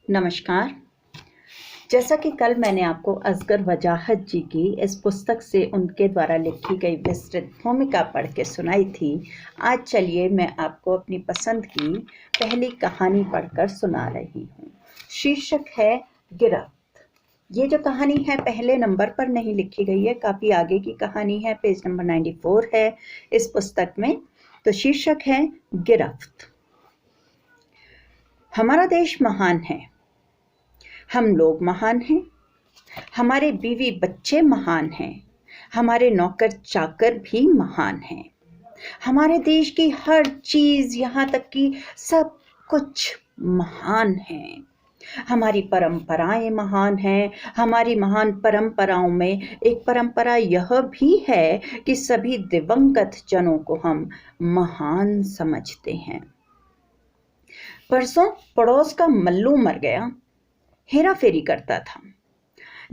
नमस्कार। जैसा कि कल मैंने आपको असगर वजाहत जी की इस पुस्तक से उनके द्वारा लिखी गई विस्तृत भूमिका पढ़ के सुनाई थी, आज चलिए मैं आपको अपनी पसंद की पहली कहानी पढ़कर सुना रही हूँ। शीर्षक है गिरफ्त। ये जो कहानी है पहले नंबर पर नहीं लिखी गई है, काफ़ी आगे की कहानी है, पेज नंबर 94 है इस पुस्तक में। तो शीर्षक है गिरफ्त। हमारा देश महान है, हम लोग महान हैं, हमारे बीवी बच्चे महान हैं, हमारे नौकर चाकर भी महान हैं, हमारे देश की हर चीज यहाँ तक कि सब कुछ महान है। हमारी परंपराएं महान हैं। हमारी महान परंपराओं में एक परंपरा यह भी है कि सभी दिवंगत जनों को हम महान समझते हैं। परसों पड़ोस का मल्लू मर गया। हेरा फेरी करता था।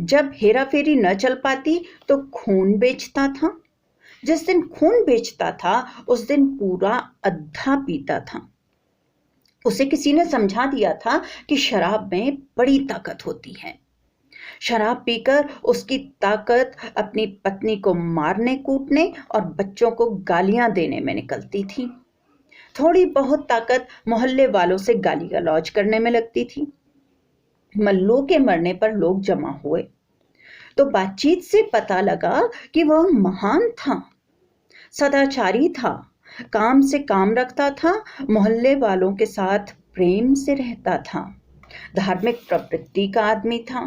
जब हेरा फेरी न चल पाती तो खून बेचता था। जिस दिन खून बेचता था उस दिन पूरा अद्धा पीता था। उसे किसी ने समझा दिया था कि शराब में बड़ी ताकत होती है। शराब पीकर उसकी ताकत अपनी पत्नी को मारने कूटने और बच्चों को गालियां देने में निकलती थी। थोड़ी बहुत ताकत मोहल्ले वालों से गाली गलौज करने में लगती थी। मल्लू के मरने पर लोग जमा हुए तो बातचीत से पता लगा कि वह महान था, सदाचारी था, काम से काम रखता था, मोहल्ले वालों के साथ प्रेम से रहता था, धार्मिक प्रवृत्ति का आदमी था,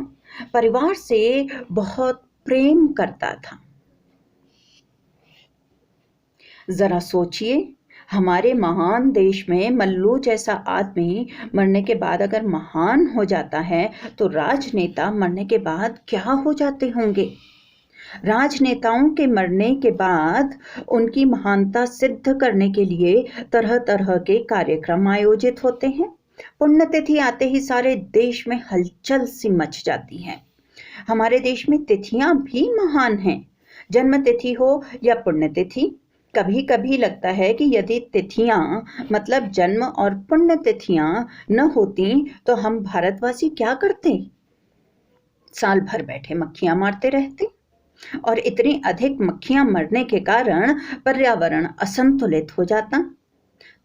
परिवार से बहुत प्रेम करता था। जरा सोचिए, हमारे महान देश में मल्लू जैसा आदमी मरने के बाद अगर महान हो जाता है तो राजनेता मरने के बाद क्या हो जाते होंगे। राजनेताओं के मरने के बाद उनकी महानता सिद्ध करने के लिए तरह तरह के कार्यक्रम आयोजित होते हैं। पुण्यतिथि आते ही सारे देश में हलचल सी मच जाती है। हमारे देश में तिथियां भी महान हैं। जन्म तिथि हो या पुण्यतिथि, कभी कभी लगता है कि यदि तिथियां मतलब जन्म और पुण्य तिथियां न होती तो हम भारतवासी क्या करते। साल भर बैठे मक्खियां मारते रहते और इतनी अधिक मक्खियां मरने के कारण पर्यावरण असंतुलित हो जाता।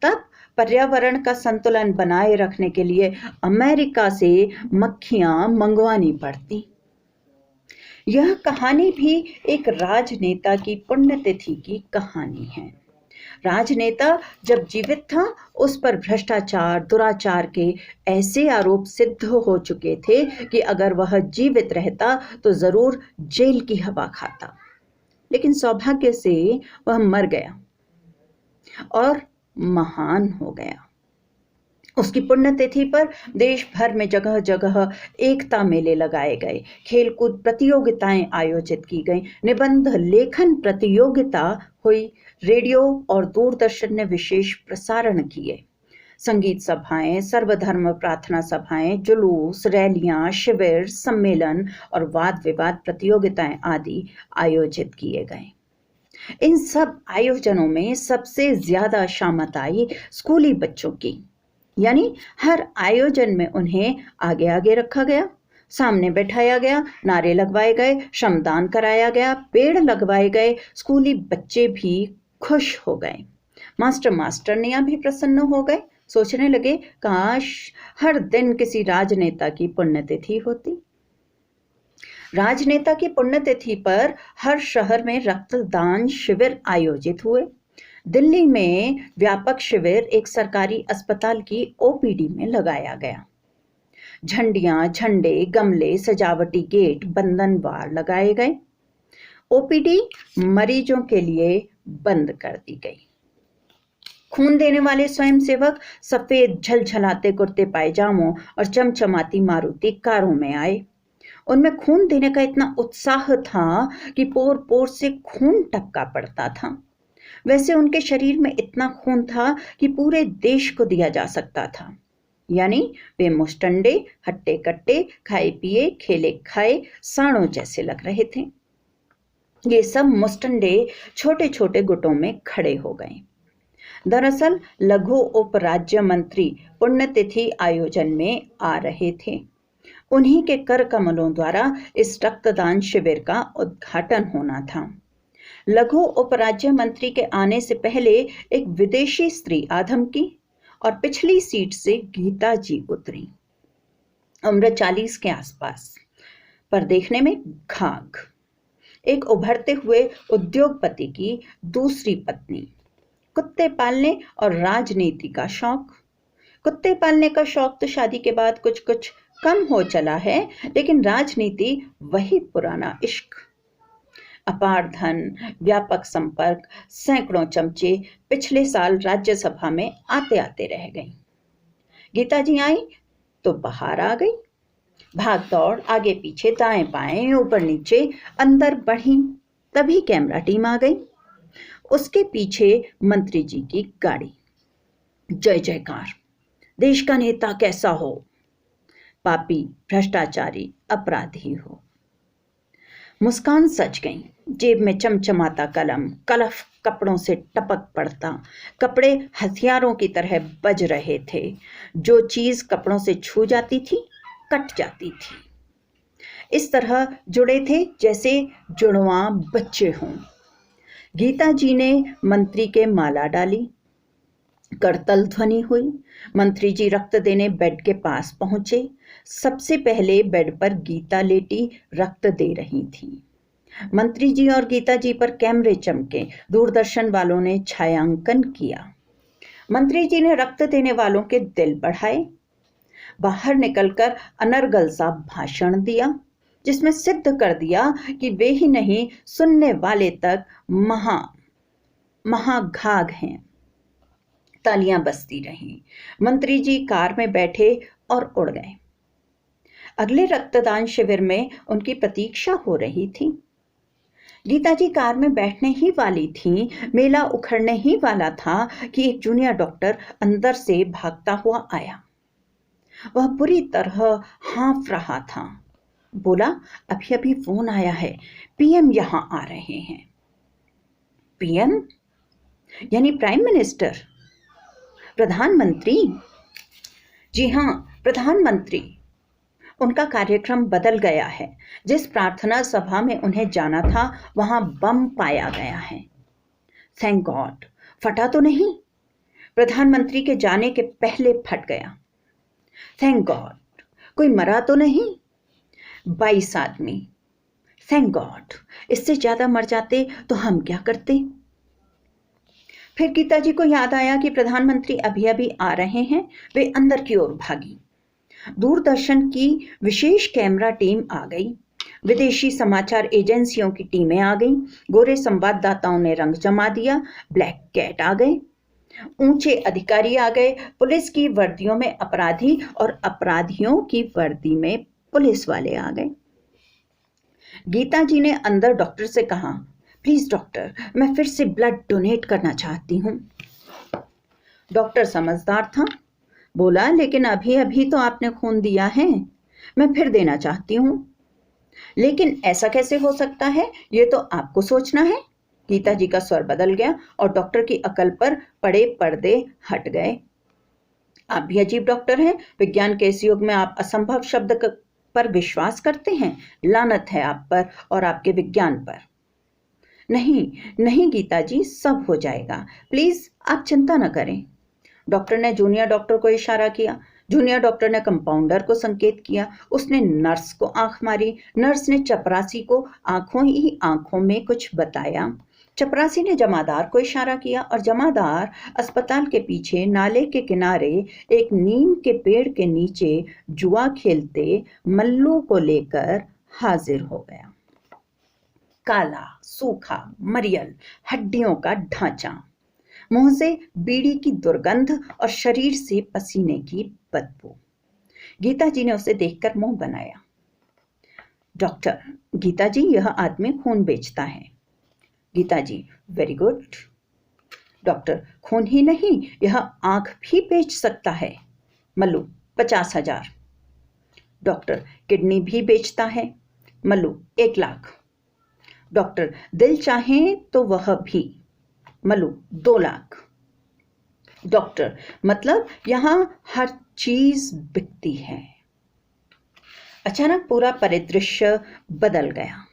तब पर्यावरण का संतुलन बनाए रखने के लिए अमेरिका से मक्खियां मंगवानी पड़ती। यह कहानी भी एक राजनेता की पुण्यतिथि की कहानी है। राजनेता जब जीवित था उस पर भ्रष्टाचार दुराचार के ऐसे आरोप सिद्ध हो चुके थे कि अगर वह जीवित रहता तो जरूर जेल की हवा खाता। लेकिन सौभाग्य से वह मर गया और महान हो गया। उसकी पुण्यतिथि पर देश भर में जगह जगह एकता मेले लगाए गए, खेलकूद प्रतियोगिताएं आयोजित की गई, निबंध लेखन प्रतियोगिता हुई, रेडियो और दूरदर्शन ने विशेष प्रसारण किए, संगीत सभाएं, सर्वधर्म प्रार्थना सभाएं, जुलूस, रैलियां, शिविर, सम्मेलन और वाद विवाद प्रतियोगिताएं आदि आयोजित किए गए। इन सब आयोजनों में सबसे ज्यादा शामत आई स्कूली बच्चों की। यानी हर आयोजन में उन्हें आगे आगे रखा गया, सामने बैठाया गया, नारे लगवाए गए, श्रमदान कराया गया, पेड़ लगवाए गए। स्कूली बच्चे भी खुश हो गए। मास्टरनियां भी प्रसन्न हो गए। सोचने लगे, काश हर दिन किसी राजनेता की पुण्यतिथि होती। राजनेता की पुण्यतिथि पर हर शहर में रक्तदान शिविर आयोजित हुए। दिल्ली में व्यापक शिविर एक सरकारी अस्पताल की ओपीडी में लगाया गया। झंडियां, झंडे, गमले, सजावटी गेट, बंधनवार लगाए गए। ओपीडी मरीजों के लिए बंद कर दी गई। खून देने वाले स्वयंसेवक सफेद झलझलाते कुर्ते पायजामों और चमचमाती मारुति कारों में आए। उनमें खून देने का इतना उत्साह था कि पोर पोर से खून टपका पड़ता था। वैसे उनके शरीर में इतना खून था कि पूरे देश को दिया जा सकता था। यानी वे मुस्टंडे, हट्टे कट्टे, खाए पिए, खेले खाए साणों जैसे लग रहे थे। ये सब मुस्टंडे छोटे छोटे गुटों में खड़े हो गए। दरअसल लघु उप राज्य मंत्री पुण्यतिथि आयोजन में आ रहे थे। उन्हीं के कर कमलों द्वारा इस रक्तदान शिविर का उद्घाटन होना था। लघु उप राज्य मंत्री के आने से पहले एक विदेशी स्त्री आधम की और पिछली सीट से गीता जी उतरी, उम्र 40 के आसपास, पर देखने में घाघ। एक उभरते हुए उद्योगपति की दूसरी पत्नी। कुत्ते पालने और राजनीति का शौक। कुत्ते पालने का शौक तो शादी के बाद कुछ कुछ कम हो चला है, लेकिन राजनीति वही पुराना इश्क। अपार धन, व्यापक संपर्क, सैकड़ों चमचे पिछले साल राज्यसभा में आते आते रह गई। गीता जी आई तो बाहर आ गई। भाग दौड़, आगे पीछे, दाएं बाएं, ऊपर नीचे, अंदर बढ़ी। तभी कैमरा टीम आ गई। उसके पीछे मंत्री जी की गाड़ी। जय जयकार। देश का नेता कैसा हो, पापी, भ्रष्टाचारी, अपराधी हो। मुस्कान सज गई। जेब में चमचमाता कलम, कलफ कपड़ों से टपक पड़ता। कपड़े हथियारों की तरह बज रहे थे। जो चीज कपड़ों से छू जाती थी कट जाती थी। इस तरह जुड़े थे जैसे जुड़वा बच्चे हों। गीता जी ने मंत्री के माला डाली। करतल ध्वनि हुई। मंत्री जी रक्त देने बेड के पास पहुंचे। सबसे पहले बेड पर गीता लेटी रक्त दे रही थी। मंत्री जी और गीता जी पर कैमरे चमके। दूरदर्शन वालों ने छायांकन किया। मंत्री जी ने रक्त देने वालों के दिल बढ़ाए। बाहर निकलकर अनर्गल सा भाषण दिया, जिसमें सिद्ध कर दिया कि वे ही नहीं, सुनने वाले तक महाघाघ हैं। तालियां बजती रहीं। मंत्री जी कार में बैठे और उड़ गए। अगले रक्तदान शिविर में उनकी प्रतीक्षा हो रही थी। गीता जी कार में बैठने ही वाली थीं, मेला उखड़ने ही वाला था कि एक जूनियर डॉक्टर अंदर से भागता हुआ आया। वह बुरी तरह हाँफ रहा था। बोला, अभी अभी फोन आया है, पीएम यहां आ रहे हैं। पीएम यानी प्राइम मिनिस्टर, प्रधानमंत्री? जी हां, प्रधानमंत्री। उनका कार्यक्रम बदल गया है। जिस प्रार्थना सभा में उन्हें जाना था वहां बम पाया गया है। थैंक गॉड, फटा तो नहीं? प्रधानमंत्री के जाने के पहले फट गया। थैंक गॉड, कोई मरा तो नहीं? 22 आदमी। थैंक गॉड, इससे ज्यादा मर जाते तो हम क्या करते? फिर गीता जी को याद आया कि प्रधानमंत्री अभी अभी आ रहे हैं। वे अंदर की ओर भागी। दूरदर्शन की विशेष कैमरा टीम आ गई। विदेशी समाचार एजेंसियों की टीमें आ गईं। गोरे संवाददाताओं ने रंग जमा दिया। ब्लैक कैट आ गए। ऊंचे अधिकारी आ गए। पुलिस की वर्दियों में अपराधी और अपराधियों की वर्दी में पुलिस वाले आ गए। गीता जी ने अंदर डॉक्टर से कहा, प्लीज डॉक्टर, मैं फिर से ब्लड डोनेट करना चाहती हूं। डॉक्टर समझदार था। बोला, लेकिन अभी अभी तो आपने खून दिया है, मैं फिर देना चाहती हूं। लेकिन ऐसा कैसे हो सकता है, ये तो आपको सोचना है। गीता जी का स्वर बदल गया और डॉक्टर की अकल पर पड़े पर्दे हट गए। आप भी अजीब डॉक्टर हैं। विज्ञान के इस युग में आप असंभव शब्द पर विश्वास करते हैं। लानत है आप पर और आपके विज्ञान पर। नहीं नहीं गीता जी, सब हो जाएगा, प्लीज आप चिंता न करें। डॉक्टर ने जूनियर डॉक्टर को इशारा किया। जूनियर डॉक्टर ने कंपाउंडर को संकेत किया। उसने नर्स को आंख मारी। नर्स ने चपरासी को आंखों ही आंखों में कुछ बताया। चपरासी ने जमादार को इशारा किया और जमादार अस्पताल के पीछे नाले के किनारे एक नीम के पेड़ के नीचे जुआ खेलते मल्लू को लेकर हाजिर हो गया। काला, सूखा, मरियल, हड्डियों का ढांचा, मुंह से बीड़ी की दुर्गंध और शरीर से पसीने की बदबू। गीता जी ने उसे देखकर मुंह बनाया। डॉक्टर, गीता जी, यह आदमी खून बेचता है। गीता जी, वेरी गुड। डॉक्टर, खून ही नहीं, यह आंख भी बेच सकता है। मल्लू, 50,000। डॉक्टर, किडनी भी बेचता है। मल्लू, 1 लाख। डॉक्टर, दिल चाहे तो वह भी। मल्लू, 2 लाख। डॉक्टर मतलब यहाँ हर चीज बिकती है। अचानक पूरा परिदृश्य बदल गया।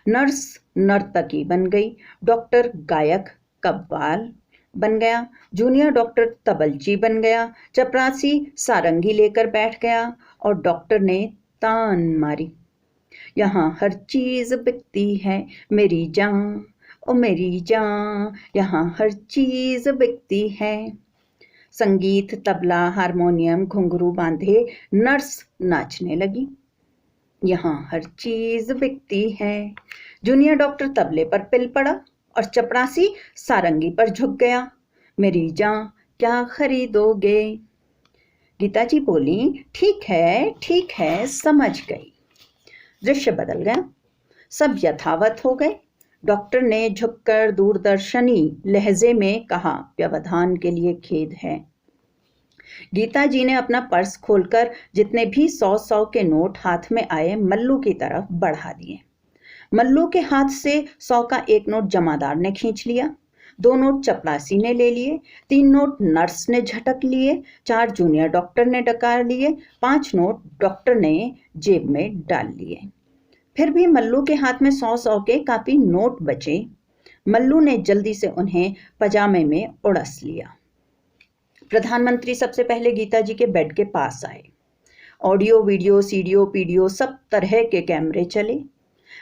नर्स नर्तकी बन गई, डॉक्टर गायक कव्वाल बन गया, जूनियर डॉक्टर तबलची बन गया, चपरासी सारंगी लेकर बैठ गया और डॉक्टर ने तान मारी, यहाँ हर चीज बिकती है मेरी जान, ओ मेरी जान, यहाँ हर चीज बिकती है। संगीत, तबला, हारमोनियम, घुंघरू बांधे नर्स नाचने लगी, यहाँ हर चीज बिकती है। जूनियर डॉक्टर तबले पर पिल पड़ा और चपरासी सारंगी पर झुक गया, मेरी जान क्या खरीदोगे। गीता जी बोली, ठीक है समझ गई। दृश्य बदल गया, सब यथावत हो गए। डॉक्टर ने झुककर दूरदर्शनी लहजे में कहा, व्यवधान के लिए खेद है। गीता जी ने अपना पर्स खोलकर जितने भी 100 के नोट हाथ में आए मल्लू की तरफ बढ़ा दिए। मल्लू के हाथ से 100 का एक नोट जमादार ने खींच लिया, 2 नोट चपरासी ने ले लिए, 3 नोट नर्स ने झटक लिए, 4 जूनियर डॉक्टर ने डकार लिए, 5 नोट डॉक्टर ने जेब में डाल लिए। फिर भी मल्लू के हाथ में 100 के काफी नोट बचे। मल्लू ने जल्दी से उन्हें पजामे में उड़स लिया। प्रधानमंत्री सबसे पहले गीता जी के बेड के पास आए। ऑडियो, वीडियो, सीडियो, पीडियो सब तरह के कैमरे चले।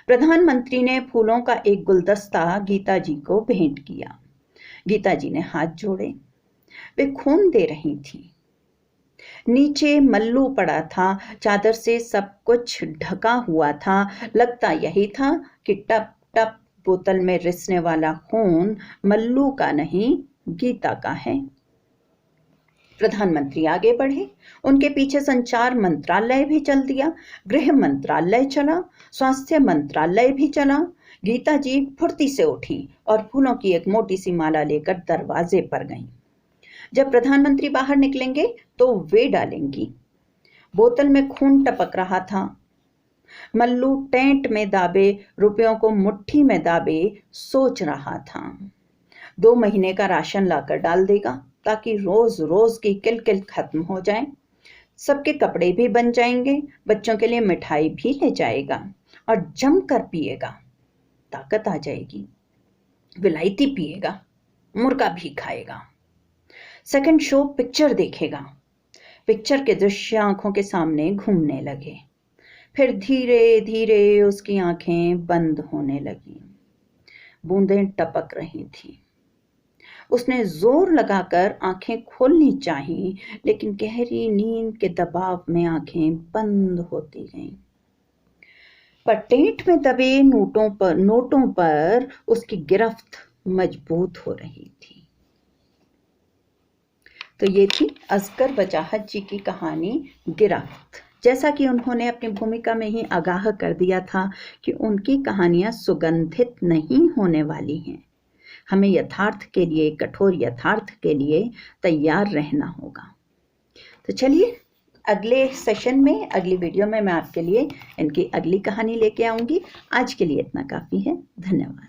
प्रधानमंत्री ने फूलों का एक गुलदस्ता गीता जी को भेंट किया। गीता जी ने हाथ जोड़े, वे खून दे रही थी। नीचे मल्लू पड़ा था, चादर से सब कुछ ढका हुआ था। लगता यही था कि टप टप बोतल में रिसने वाला खून मल्लू का नहीं, गीता का है। प्रधानमंत्री आगे बढ़े, उनके पीछे संचार मंत्रालय भी चल दिया, गृह मंत्रालय चला, स्वास्थ्य मंत्रालय भी चला। गीता जी फुर्ती से उठी और फूलों की एक मोटी सी माला लेकर दरवाजे पर गईं। जब प्रधानमंत्री बाहर निकलेंगे तो वे डालेंगी। बोतल में खून टपक रहा था। मल्लू टेंट में दाबे रुपयों को मुट्ठी में दाबे सोच रहा था, 2 महीने का राशन लाकर डाल देगा ताकि रोज रोज की किलकिल खत्म हो जाए। सबके कपड़े भी बन जाएंगे, बच्चों के लिए मिठाई भी ले जाएगा और जमकर पिएगा, ताकत आ जाएगी। विलायती पिएगा, मुर्गा भी खाएगा। सेकंड शो पिक्चर देखेगा। पिक्चर के दृश्य आंखों के सामने घूमने लगे। फिर धीरे धीरे उसकी आंखें बंद होने लगी। बूंदें टपक रही थी। उसने जोर लगाकर आंखें खोलनी चाहिए, लेकिन गहरी नींद के दबाव में आंखें बंद होती गईं। पर टेंट में दबे नोटों पर उसकी गिरफ्त मजबूत हो रही थी। तो ये थी असगर वजाहत जी की कहानी गिरफ्त। जैसा कि उन्होंने अपनी भूमिका में ही आगाह कर दिया था कि उनकी कहानियां सुगंधित नहीं होने वाली हैं। हमें यथार्थ के लिए, कठोर यथार्थ के लिए तैयार रहना होगा। तो चलिए, अगले सेशन में, अगली वीडियो में मैं आपके लिए इनकी अगली कहानी लेके आऊंगी। आज के लिए इतना काफ़ी है। धन्यवाद।